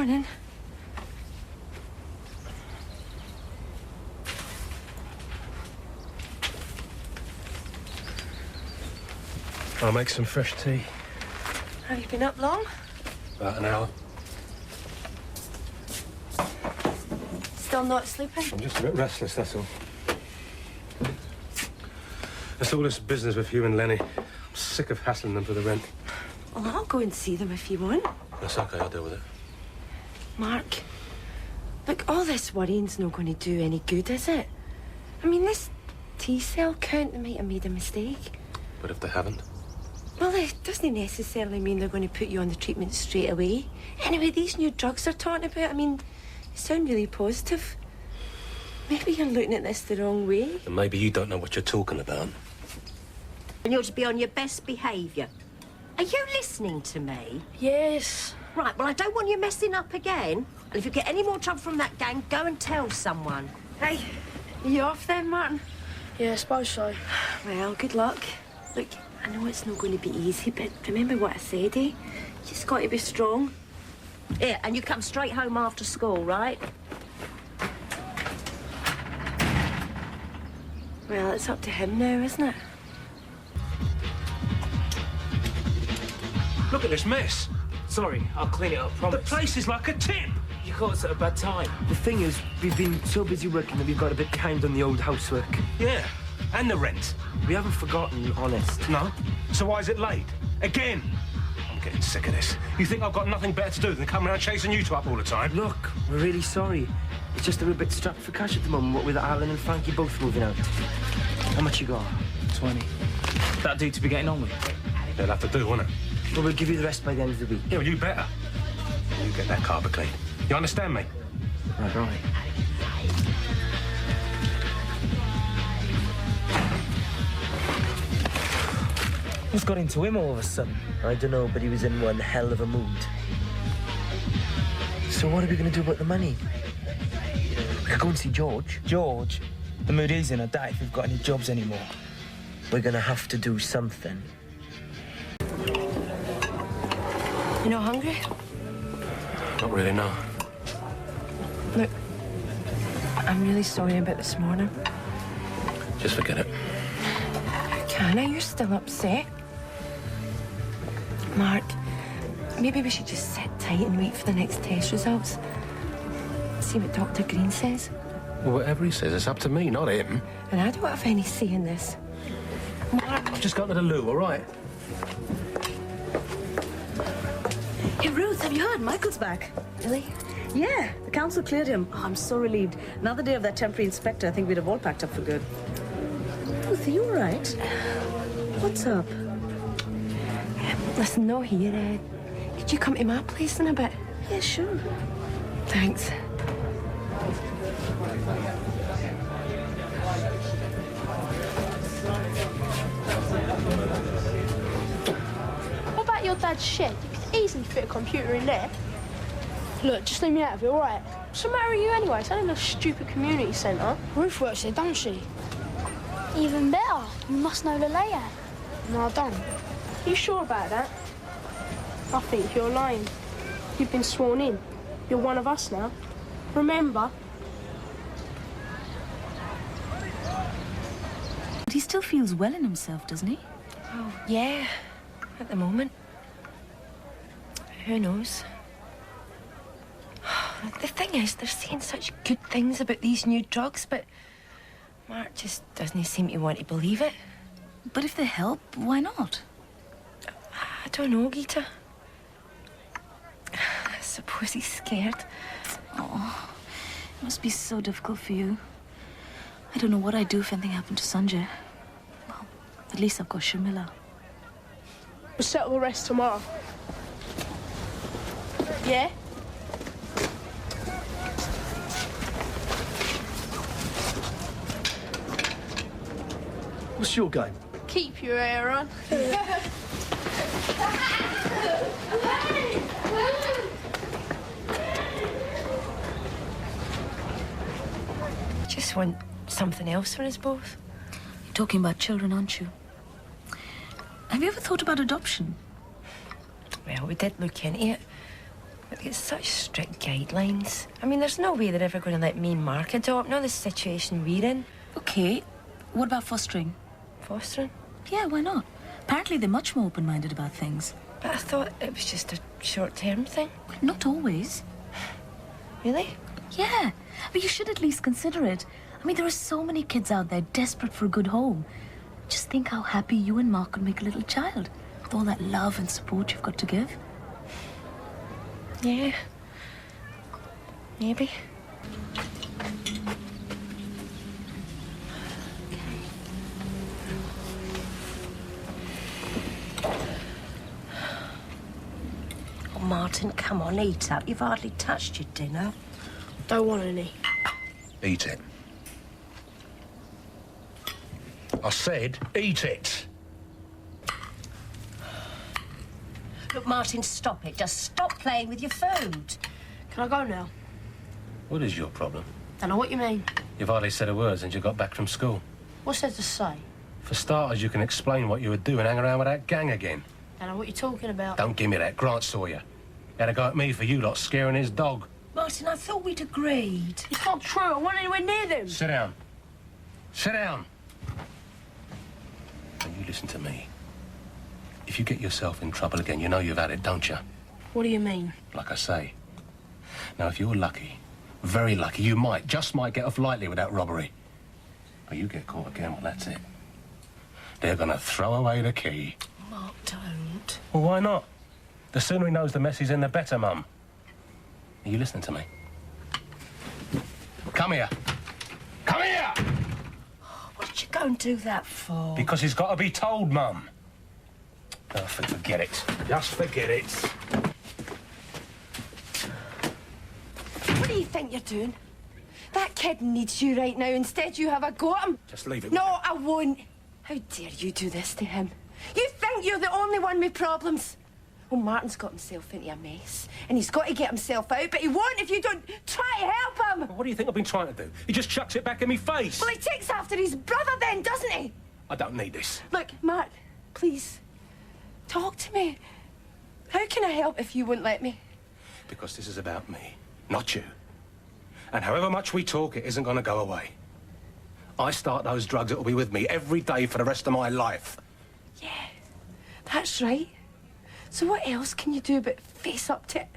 Morning. I'll make some fresh tea. Have you been up long? About an hour. Still not sleeping? I'm just a bit restless, that's all. It's all this business with you and Lenny. I'm sick of hassling them for the rent. Well, I'll go and see them if you want. That's okay, I'll deal with it. Mark, look, all this worrying's not going to do any good, is it? I mean, this T-cell count, they might have made a mistake. But if they haven't? Well, it doesn't necessarily mean they're going to put you on the treatment straight away. Anyway, these new drugs they're talking about, I mean, they sound really positive. Maybe you're looking at this the wrong way. And maybe you don't know what you're talking about. And you're to be on your best behaviour. Are you listening to me? Yes. Right, well, I don't want you messing up again. And if you get any more trouble from that gang, go and tell someone. Hey, are you off then, Martin? Yeah, I suppose so. Well, good luck. Look, I know it's not going to be easy, but remember what I said, eh? You just got to be strong. Yeah, and you come straight home after school, right? Well, it's up to him now, isn't it? Look at this mess. Sorry, I'll clean it up, promise. The place is like a tip. You caught us at a bad time. The thing is, we've been so busy working that we've got a bit behind on the old housework. Yeah, and the rent. We haven't forgotten, honest. No? So why is it late? Again? I'm getting sick of this. You think I've got nothing better to do than come around chasing you two up all the time? Look, we're really sorry. It's just that we're a bit strapped for cash at the moment, what with Alan and Frankie both moving out. How much you got? 20. That'd do to be getting on with. They'll have to do, won't it? Well, we'll give you the rest by the end of the week. Yeah, well, you better. You get that carpet clean. You understand me? Right. What's got into him all of a sudden? I don't know, but he was in one hell of a mood. So what are we going to do about the money? We could go and see George. George? The mood he's in, I doubt if we've got any jobs anymore. We're going to have to do something. You not hungry? Not really, no. Look, I'm really sorry about this morning. Just forget it. Can I? You're still upset. Mark, maybe we should just sit tight and wait for the next test results. See what Dr. Green says. Well, whatever he says, it's up to me, not him. And I don't have any say in this. Mark. I've just got to the loo, all right? Hey, Ruth, have you heard? Michael's back. Really? Yeah, the council cleared him. Oh, I'm so relieved. Another day of that temporary inspector, I think we'd have all packed up for good. Ruth, are you all right? What's up? Listen, no here. Could you come to my place in a bit? Yeah, sure. Thanks. What about your dad's shed? You could easily fit a computer in there. Look, just leave me out of it, all right? What's the matter with you anyway? It's only a stupid community centre. Ruth works there, don't she? Even better. You must know the layout. No, I don't. You sure about that? I think you're lying. You've been sworn in. You're one of us now. Remember? But he still feels well in himself, doesn't he? Oh, yeah. At the moment. Who knows? The thing is, they're saying such good things about these new drugs, but Mark just doesn't seem to want to believe it. But if they help, why not? I don't know, Gita. I suppose he's scared. Oh, it must be so difficult for you. I don't know what I'd do if anything happened to Sanjay. Well, at least I've got Sharmila. We'll settle the rest tomorrow. Yeah? What's your game? Keep your hair on. Just want something else for us both. You're talking about children, aren't you? Have you ever thought about adoption? Well, we did look into it. But it's such strict guidelines. I mean, there's no way they're ever going to let me and Mark adopt, not the situation we're in. Okay, what about fostering? Fostering? Yeah, why not? Apparently they're much more open-minded about things. But I thought it was just a short-term thing. Not always. Really? Yeah, but you should at least consider it. I mean, there are so many kids out there desperate for a good home. Just think how happy you and Mark could make a little child with all that love and support you've got to give. Yeah. Maybe. Oh, Martin, come on, eat up. You've hardly touched your dinner. Don't want any. Eat it. I said, eat it. Look, Martin, stop it. Just stop playing with your food. Can I go now? What is your problem? Don't know what you mean. You've hardly said a word since you got back from school. What's there to say? For starters, you can explain what you would do and hang around with that gang again. Don't know what you're talking about. Don't give me that. Grant saw you. He had a go at me for you lot scaring his dog. Martin, I thought we'd agreed. It's not true. I wasn't anywhere near them. Sit down. Sit down. And you listen to me. If you get yourself in trouble again, you know you've had it, don't you? What do you mean? Like I say. Now, if you're lucky, very lucky, you just might get off lightly with that robbery. But you get caught again, well, that's it. They're gonna throw away the key. Mark, don't. Well, why not? The sooner he knows the mess he's in, the better, Mum. Are you listening to me? Come here. Come here! What did you go and do that for? Because he's got to be told, Mum. Oh, forget it. Just forget it. What do you think you're doing? That kid needs you right now. Instead, you have a go at him. Just leave it. No, I won't. How dare you do this to him? You think you're the only one with problems? Well, Martin's got himself into a mess, and he's got to get himself out, but he won't if you don't try to help him. What do you think I've been trying to do? He just chucks it back in me face. Well, he takes after his brother then, doesn't he? I don't need this. Look, Mark, please, talk to me. How can I help if you won't let me? Because this is about me, not you. And however much we talk, it isn't going to go away. I start those drugs, it'll be with me every day for the rest of my life. Yeah, that's right. So what else can you do but face up to it?